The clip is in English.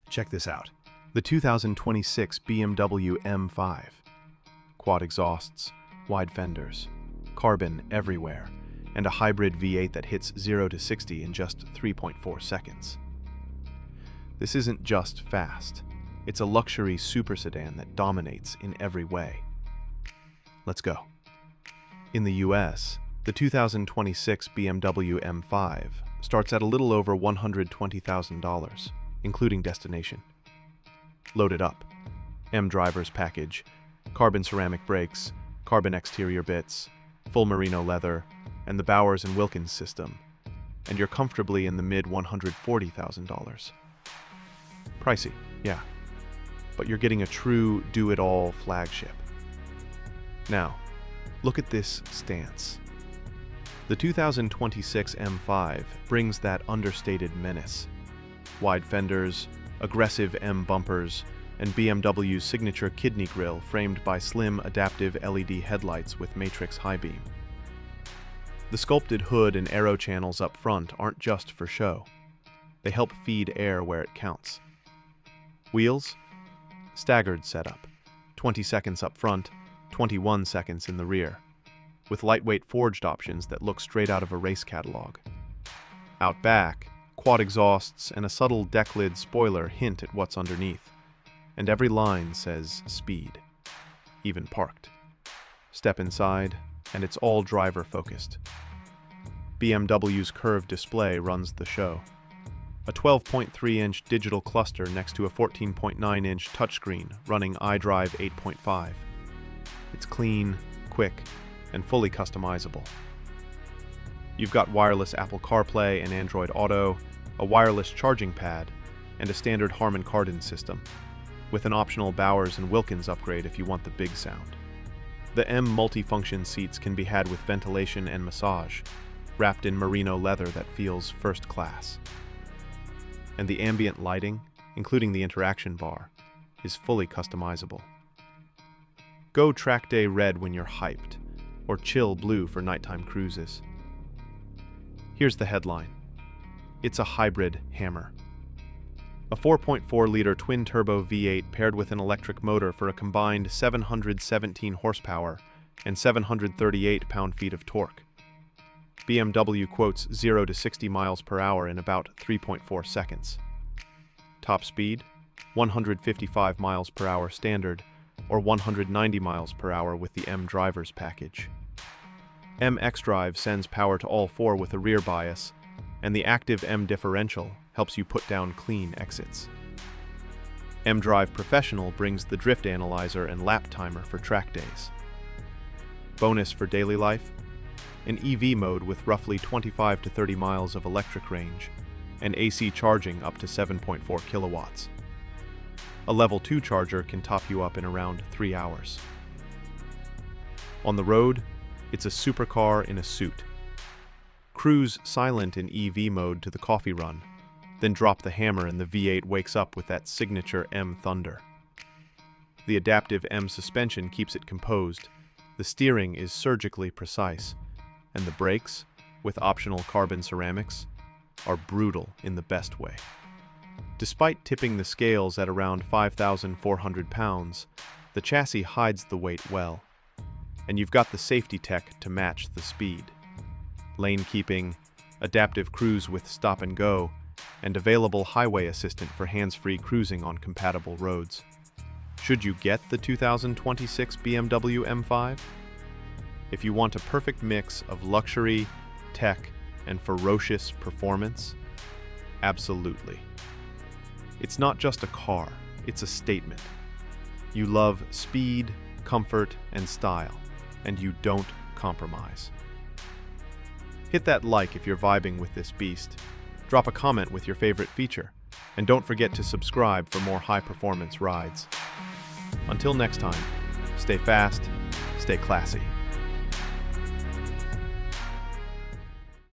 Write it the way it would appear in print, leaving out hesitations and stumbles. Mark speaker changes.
Speaker 1: Check this out. The 2026 BMW M5. Quad exhausts, wide fenders, carbon everywhere, and a hybrid V8 that hits 0 to 60 in just 3.4 seconds. This isn't just fast. It's a luxury super sedan that dominates in every way. Let's go. In the US, the 2026 BMW M5 starts at a little over $120,000, including destination. Loaded up. M driver's package, carbon ceramic brakes, carbon exterior bits, full merino leather, and the Bowers & Wilkins system, and you're comfortably in the mid-$140,000. Pricey, yeah, but you're getting a true do-it-all flagship. Now, look at this stance. The 2026 M5 brings that understated menace. Wide fenders, aggressive M bumpers, and BMW's signature kidney grille framed by slim adaptive LED headlights with matrix high beam. The sculpted hood and aero channels up front aren't just for show. They help feed air where it counts. Wheels? Staggered setup. 20 seconds up front, 21 seconds in the rear, with lightweight forged options that look straight out of a race catalog. Out back, quad exhausts and a subtle deck lid spoiler hint at what's underneath, and every line says speed, even parked. Step inside, and it's all driver-focused. BMW's curved display runs the show. A 12.3-inch digital cluster next to a 14.9-inch touchscreen running iDrive 8.5. It's clean, quick, and fully customizable. You've got wireless Apple CarPlay and Android Auto, a wireless charging pad, and a standard Harman Kardon system, with an optional Bowers & Wilkins upgrade if you want the big sound. The M multifunction seats can be had with ventilation and massage, wrapped in merino leather that feels first class. And the ambient lighting, including the interaction bar, is fully customizable. Go track day red when you're hyped, or chill blue for nighttime cruises. Here's the headline. It's a hybrid hammer. A 4.4-liter twin-turbo V8 paired with an electric motor for a combined 717 horsepower and 738 pound-feet of torque. BMW quotes 0 to 60 miles per hour in about 3.4 seconds. Top speed, 155 miles per hour standard, or 190 miles per hour with the M driver's package. M xDrive sends power to all four with a rear bias, and the active M differential helps you put down clean exits. M Drive Professional brings the drift analyzer and lap timer for track days. Bonus for daily life? An EV mode with roughly 25 to 30 miles of electric range, and AC charging up to 7.4 kilowatts. A level 2 charger can top you up in around 3 hours. On the road, it's a supercar in a suit. Cruise silent in EV mode to the coffee run, then drop the hammer and the V8 wakes up with that signature M thunder. The adaptive M suspension keeps it composed, the steering is surgically precise, and the brakes, with optional carbon ceramics, are brutal in the best way. Despite tipping the scales at around 5,400 pounds, the chassis hides the weight well, and you've got the safety tech to match the speed. Lane keeping, adaptive cruise with stop and go, and available highway assistant for hands-free cruising on compatible roads. Should you get the 2026 BMW M5? If you want a perfect mix of luxury, tech, and ferocious performance, absolutely. It's not just a car, it's a statement. You love speed, comfort, and style, and you don't compromise. Hit that like if you're vibing with this beast. Drop a comment with your favorite feature, and don't forget to subscribe for more high-performance rides. Until next time, stay fast, stay classy.